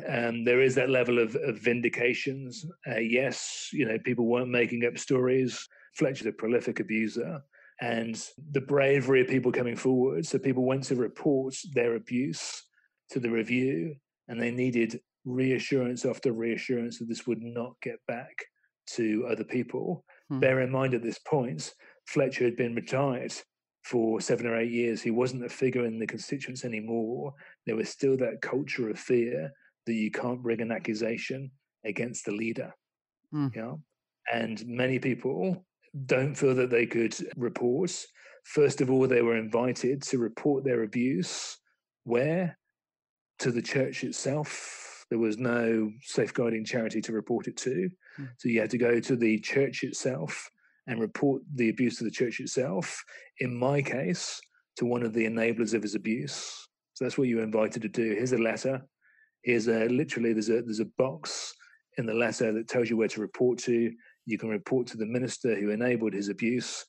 [SPEAKER 2] there is that level of vindications. Yes, people weren't making up stories. Fletcher's a prolific abuser, and the bravery of people coming forward. So people went to report their abuse to the review, and they needed reassurance after reassurance that this would not get back to other people. Bear in mind at this point, Fletcher had been retired for 7 or 8 years. He wasn't a figure in the constituents anymore. There was still that culture of fear that you can't bring an accusation against the leader. And many people don't feel that they could report. First of all, they were invited to report their abuse. Where? To the church itself. There was no safeguarding charity to report it to. So you had to go to the church itself and report the abuse to the church itself. In my case, to one of the enablers of his abuse. So that's what you were invited to do. Here's a letter. Here's literally there's a box in the letter that tells you where to report to. You can report to the minister who enabled his abuse,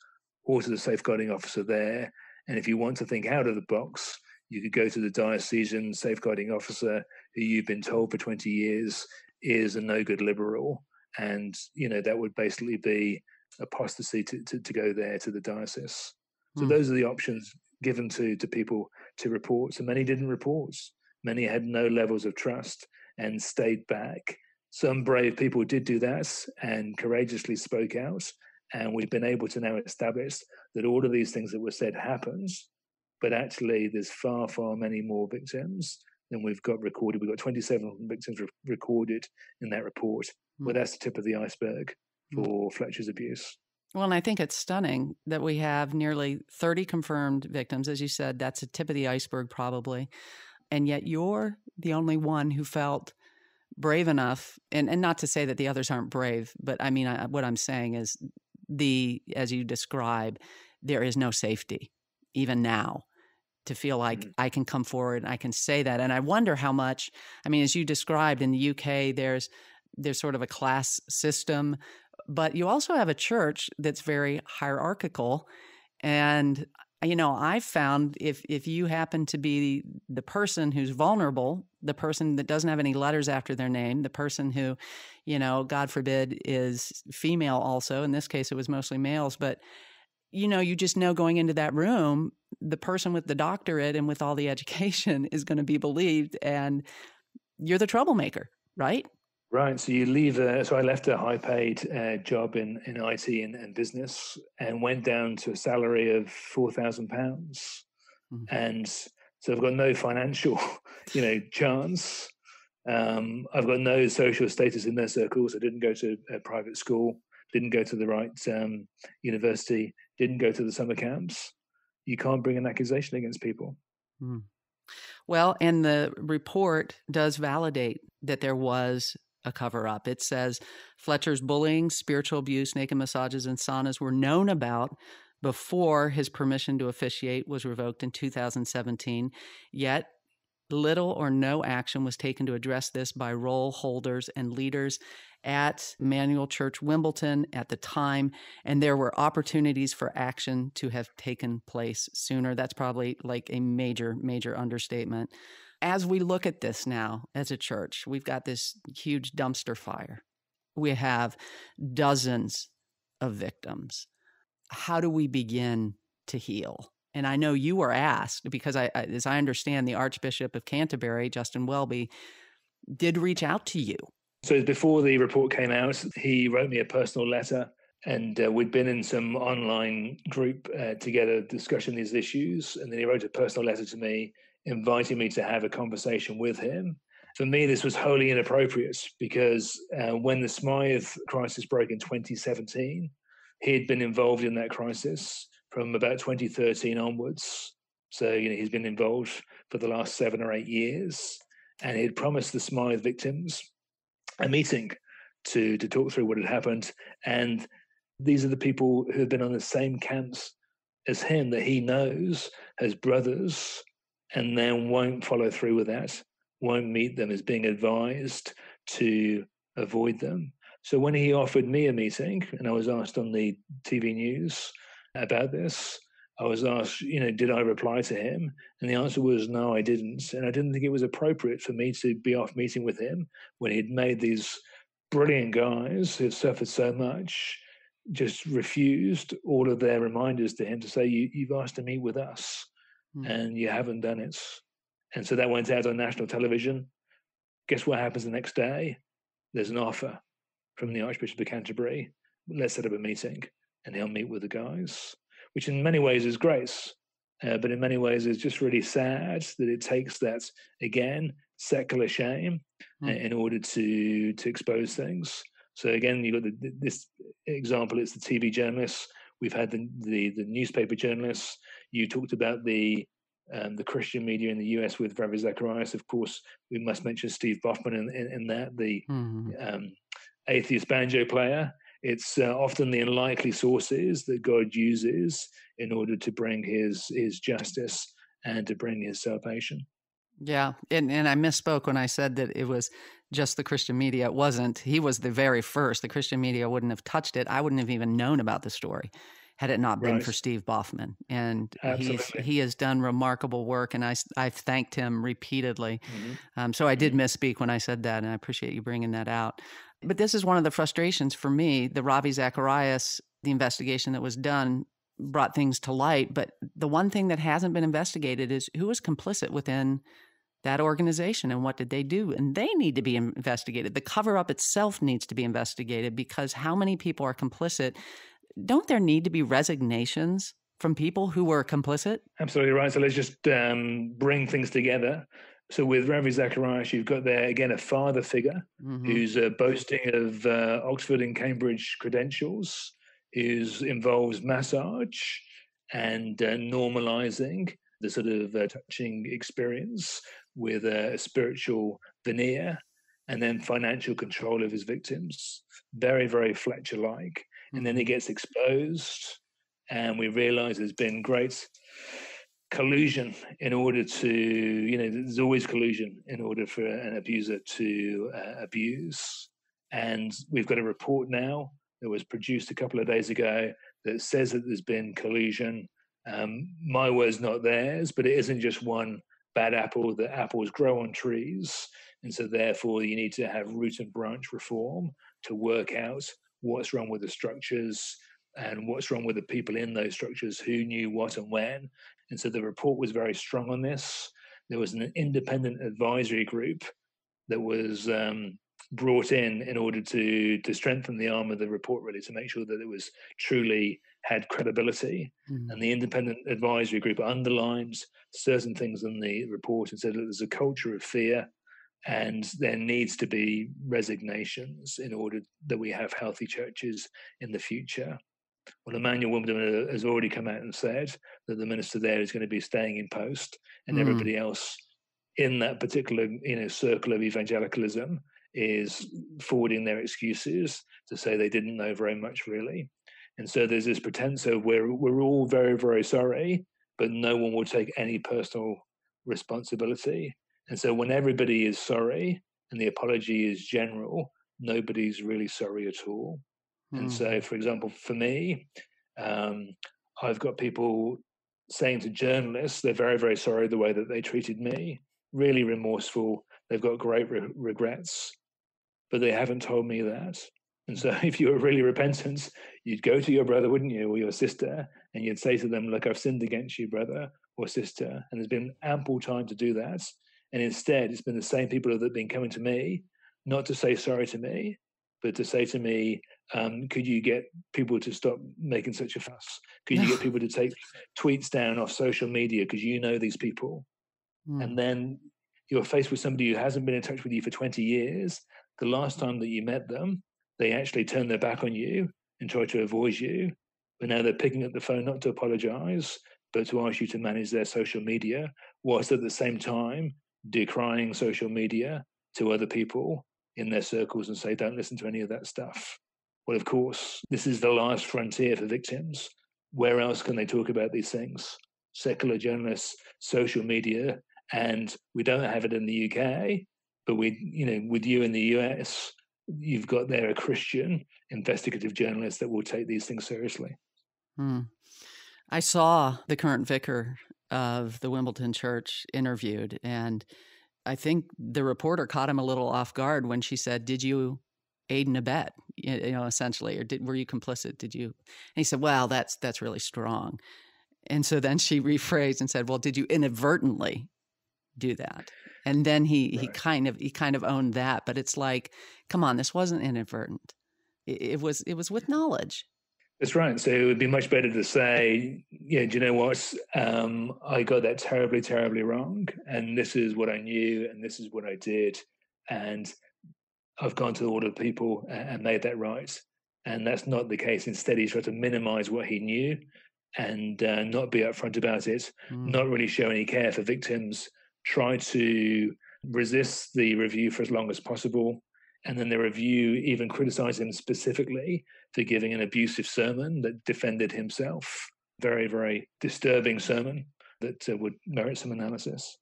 [SPEAKER 2] or to the safeguarding officer there. And if you want to think out of the box, you could go to the diocesan safeguarding officer who you've been told for 20 years is a no good liberal. And, that would basically be apostasy to go there to the diocese. So those are the options given to people to report. So many didn't report. Many had no levels of trust and stayed back. Some brave people did do that and courageously spoke out. And we've been able to now establish that all of these things that were said happens, but actually there's far, far many more victims than we've got recorded. We've got 27 victims recorded in that report. Well, that's the tip of the iceberg for Fletcher's abuse.
[SPEAKER 1] Well, and I think it's stunning that we have nearly 30 confirmed victims. As you said, that's the tip of the iceberg probably. And yet you're the only one who felt brave enough, and not to say that the others aren't brave, but I mean, what I'm saying is as you describe, there is no safety, even now, to feel like I can come forward and I can say that. And I wonder how much, I mean, as you described in the UK, there's sort of a class system, but you also have a church that's very hierarchical. And, you know, I've found if you happen to be the person who's vulnerable, the person that doesn't have any letters after their name, the person who, you know, God forbid, is female also, in this case, it was mostly males, but, you know, you just know going into that room, the person with the doctorate and with all the education is going to be believed, and you're the troublemaker, right?
[SPEAKER 2] Right. So you leave. So I left a high-paid job in IT and business, and went down to a salary of £4,000, and so I've got no financial, chance. I've got no social status in their circles. I didn't go to a private school, didn't go to the right university, didn't go to the summer camps. You can't bring an accusation against people.
[SPEAKER 1] Mm. Well, and the report does validate that there was a cover-up. It says Fletcher's bullying, spiritual abuse, naked massages, and saunas were known about before his permission to officiate was revoked in 2017, yet little or no action was taken to address this by role holders and leaders at Emmanuel Church Wimbledon at the time, and there were opportunities for action to have taken place sooner. That's probably like a major, major understatement. As we look at this now as a church, we've got this huge dumpster fire. We have dozens of victims. How do we begin to heal? And I know you were asked, because as I understand, the Archbishop of Canterbury, Justin Welby, did reach out to you.
[SPEAKER 2] So before the report came out, he wrote me a personal letter, and we'd been in some online group together discussing these issues. And then he wrote a personal letter to me, inviting me to have a conversation with him. For me, this was wholly inappropriate because when the Smythe crisis broke in 2017, he had been involved in that crisis from about 2013 onwards. So, he's been involved for the last 7 or 8 years, and he had promised the Smythe victims a meeting to talk through what had happened. And these are the people who have been on the same camps as him that he knows as brothers, and then won't follow through with that, won't meet them, as being advised to avoid them. So when he offered me a meeting, and I was asked on the TV news about this, I was asked, did I reply to him? And the answer was no, I didn't. And I didn't think it was appropriate for me to be off meeting with him when he'd made these brilliant guys who've suffered so much, just refused all of their reminders to him to say, you've asked to meet with us. And you haven't done it. And so that went out on national television. Guess what happens the next day? There's an offer from the Archbishop of Canterbury. Let's set up a meeting, and he'll meet with the guys, which in many ways is grace. But in many ways is just really sad that it takes that, again, secular shame in order to expose things. So again, you've got this example, it's the TV journalists. We've had the newspaper journalists. You talked about the Christian media in the US with Ravi Zacharias. Of course, we must mention Steve Bofman in that, the atheist banjo player. It's often the unlikely sources that God uses in order to bring his justice and to bring his salvation.
[SPEAKER 1] Yeah, and I misspoke when I said that it was just the Christian media. It wasn't. He was the very first. The Christian media wouldn't have touched it. I wouldn't have even known about the story had it not been for Steve Bofman. And he has done remarkable work, and I've thanked him repeatedly. So I did misspeak when I said that, and I appreciate you bringing that out. But this is one of the frustrations for me. The Ravi Zacharias, the investigation that was done, brought things to light. But the one thing that hasn't been investigated is who was complicit within that organization and what did they do? And they need to be investigated. The cover-up itself needs to be investigated, because how many people are complicit? Don't there need to be resignations from people who were complicit?
[SPEAKER 2] Absolutely right. So let's just bring things together. So with Ravi Zacharias, you've got there, again, a father figure who's boasting of Oxford and Cambridge credentials, who involves massage and normalizing the sort of touching experience with a spiritual veneer, and then financial control of his victims. Very, very Fletcher-like. And then he gets exposed, and we realize there's been great collusion in order to, there's always collusion in order for an abuser to abuse. And we've got a report now that was produced a couple of days ago that says that there's been collusion. My words, not theirs, but it isn't just one bad apple, that apples grow on trees. And so therefore you need to have root and branch reform to work out what's wrong with the structures and what's wrong with the people in those structures, who knew what and when. And so the report was very strong on this. There was an independent advisory group that was brought in order to strengthen the arm of the report, really, to make sure that it was truly had credibility. And the independent advisory group underlined certain things in the report and said that there's a culture of fear and there needs to be resignations in order that we have healthy churches in the future. Well, Emmanuel Wimbledon has already come out and said that the minister there is going to be staying in post, and everybody else in that particular circle of evangelicalism is forwarding their excuses to say they didn't know very much, really. And so there's this pretense of we're all very, very sorry, but no one will take any personal responsibility. And so when everybody is sorry and the apology is general, nobody's really sorry at all. And so, for example, for me, I've got people saying to journalists they're very, very sorry the way that they treated me, really remorseful. They've got great regrets, but they haven't told me that. And so if you were really repentant, you'd go to your brother, wouldn't you, or your sister, and you'd say to them, look, I've sinned against you, brother or sister. And there's been ample time to do that. And instead, it's been the same people that have been coming to me, not to say sorry to me, but to say to me, could you get people to stop making such a fuss? Could you get people to take tweets down off social media because you know these people? And then you're faced with somebody who hasn't been in touch with you for 20 years. The last time that you met them, they actually turned their back on you and tried to avoid you. But now they're picking up the phone not to apologize, but to ask you to manage their social media, whilst at the same time decrying social media to other people in their circles and say, don't listen to any of that stuff. Well, of course, this is the last frontier for victims. Where else can they talk about these things? Secular journalists, social media, and we don't have it in the UK, but with you in the US, you've got there a Christian investigative journalist that will take these things seriously.
[SPEAKER 1] I saw the current vicar of the Wimbledon Church interviewed, and I think the reporter caught him a little off guard when she said, did you aid and abet, essentially, or were you complicit? Did you? And he said, well, that's really strong. And so then she rephrased and said, well, did you inadvertently do that? And then he kind of owned that, but it's like, come on, this wasn't inadvertent. It was with knowledge.
[SPEAKER 2] That's right. So it would be much better to say, yeah, do you know what? I got that terribly, terribly wrong. And this is what I knew. And this is what I did. And I've gone to all the people and made that right. And that's not the case. Instead, he's tried to minimize what he knew and not be upfront about it, not really show any care for victims, try to resist the review for as long as possible. And then the review even criticized him specifically for giving an abusive sermon that defended himself. Very, very disturbing sermon that would merit some analysis.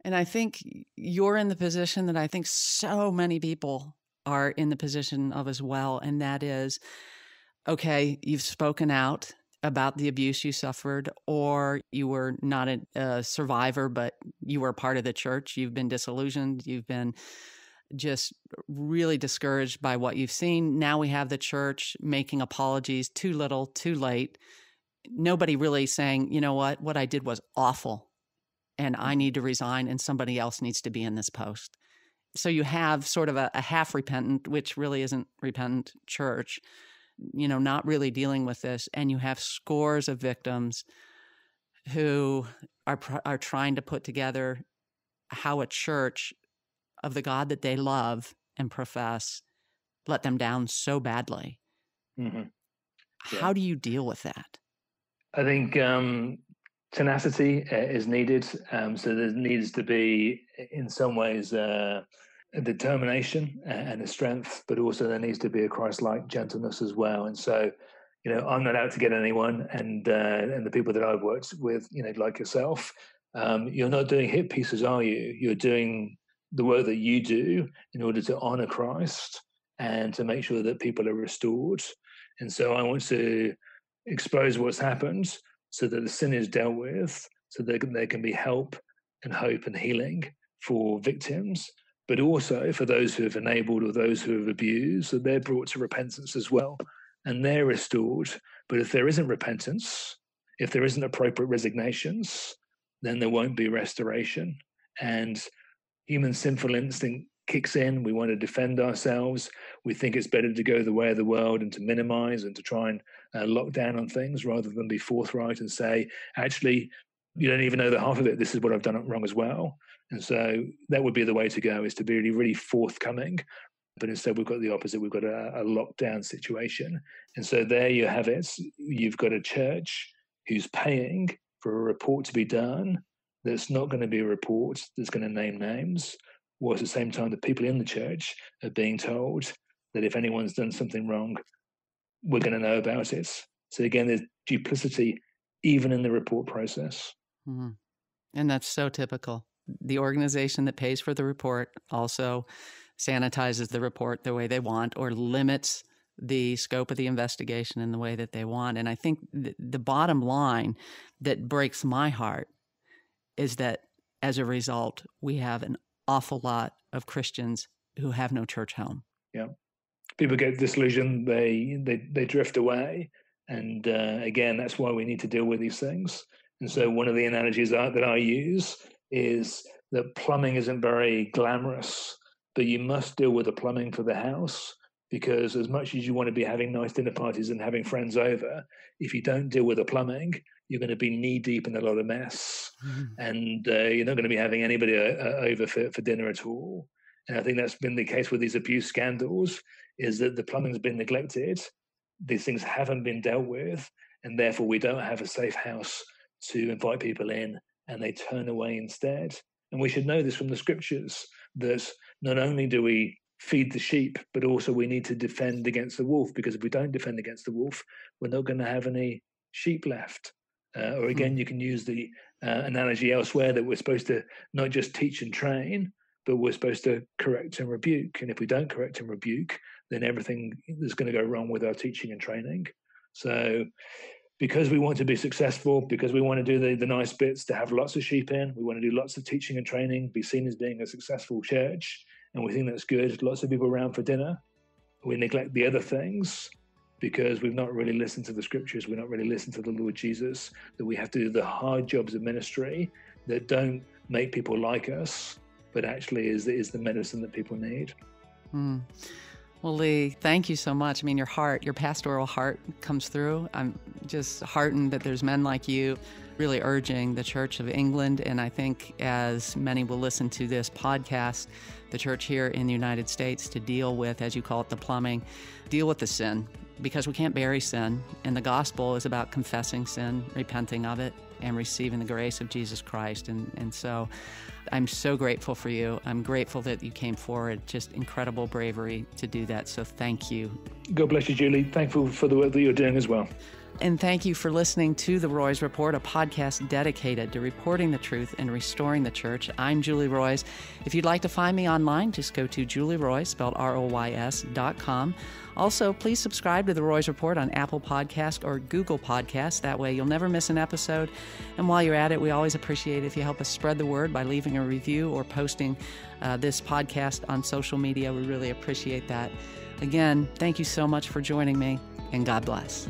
[SPEAKER 1] And I think you're in the position that I think so many people are in the position of as well. And that is, okay, you've spoken out about the abuse you suffered, or you were not a survivor, but you were part of the church. You've been disillusioned. You've been just really discouraged by what you've seen. Now we have the church making apologies, too little, too late. Nobody really saying, you know what I did was awful and I need to resign and somebody else needs to be in this post. So you have sort of a half repentant, which really isn't repentant church, not really dealing with this. And you have scores of victims who are trying to put together how a church of the God that they love and profess let them down so badly.
[SPEAKER 2] Mm-hmm. Yeah.
[SPEAKER 1] How do you deal with that?
[SPEAKER 2] I think tenacity is needed. So there needs to be, in some ways, a determination and a strength, but also there needs to be a Christ-like gentleness as well. And so, I'm not out to get anyone, and the people that I've worked with, like yourself, you're not doing hit pieces, are you? You're doing the work that you do in order to honor Christ and to make sure that people are restored. And so I want to expose what's happened so that the sin is dealt with, so that there can be help and hope and healing for victims, but also for those who have enabled or those who have abused, that they're brought to repentance as well and they're restored. But if there isn't repentance, if there isn't appropriate resignations, then there won't be restoration. And human sinful instinct kicks in. We want to defend ourselves. We think it's better to go the way of the world and to minimize and to try and lock down on things rather than be forthright and say, actually, you don't even know the half of it. This is what I've done wrong as well. And so that would be the way to go, is to be really, really forthcoming. But instead, we've got the opposite. We've got a lockdown situation. And so there you have it. You've got a church who's paying for a report to be done that's not going to be a report that's going to name names, or at the same time, the people in the church are being told that if anyone's done something wrong, we're going to know about it. So again, there's duplicity even in the report process.
[SPEAKER 1] Mm-hmm. And that's so typical. The organization that pays for the report also sanitizes the report the way they want or limits the scope of the investigation in the way that they want. And I think the bottom line that breaks my heart is that as a result, we have an awful lot of Christians who have no church home.
[SPEAKER 2] Yeah. People get disillusioned, they drift away. And again, that's why we need to deal with these things. And so one of the analogies that I use is that plumbing isn't very glamorous, but you must deal with the plumbing for the house, because as much as you want to be having nice dinner parties and having friends over, if you don't deal with the plumbing, you're going to be knee deep in a lot of mess. Mm-hmm. And you're not going to be having anybody over for dinner at all. And I think that's been the case with these abuse scandals, is that the plumbing's been neglected. These things haven't been dealt with, and therefore we don't have a safe house to invite people in, and they turn away instead. And we should know this from the scriptures, that not only do we feed the sheep, but also we need to defend against the wolf, because if we don't defend against the wolf, we're not going to have any sheep left. Or again, you can use the analogy elsewhere that we're supposed to not just teach and train, but we're supposed to correct and rebuke. And if we don't correct and rebuke, then everything is going to go wrong with our teaching and training. So because we want to be successful, because we want to do the nice bits, to have lots of sheep in, we want to do lots of teaching and training, be seen as being a successful church, and we think that's good, lots of people around for dinner, we neglect the other things because we've not really listened to the scriptures, we've not really listened to the Lord Jesus, that we have to do the hard jobs of ministry that don't make people like us, but actually is the medicine that people need.
[SPEAKER 1] Mm. Well, Lee, thank you so much. I mean, your pastoral heart comes through. I'm just heartened that there's men like you really urging the Church of England, and I think as many will listen to this podcast, the church here in the United States, to deal with, as you call it, the plumbing, deal with the sin, because we can't bury sin, and the gospel is about confessing sin, repenting of it, and receiving the grace of Jesus Christ. And so I'm so grateful for you. I'm grateful that you came forward. Just incredible bravery to do that. So thank you.
[SPEAKER 2] God bless you, Julie. Thankful for the work that you're doing as well.
[SPEAKER 1] And thank you for listening to The Roys Report, a podcast dedicated to reporting the truth and restoring the church. I'm Julie Roys. If you'd like to find me online, just go to julieroys, spelled ROYS.com. Also, please subscribe to The Roys Report on Apple Podcast or Google Podcast. That way you'll never miss an episode. And while you're at it, we always appreciate if you help us spread the word by leaving a review or posting this podcast on social media. We really appreciate that. Again, thank you so much for joining me, and God bless.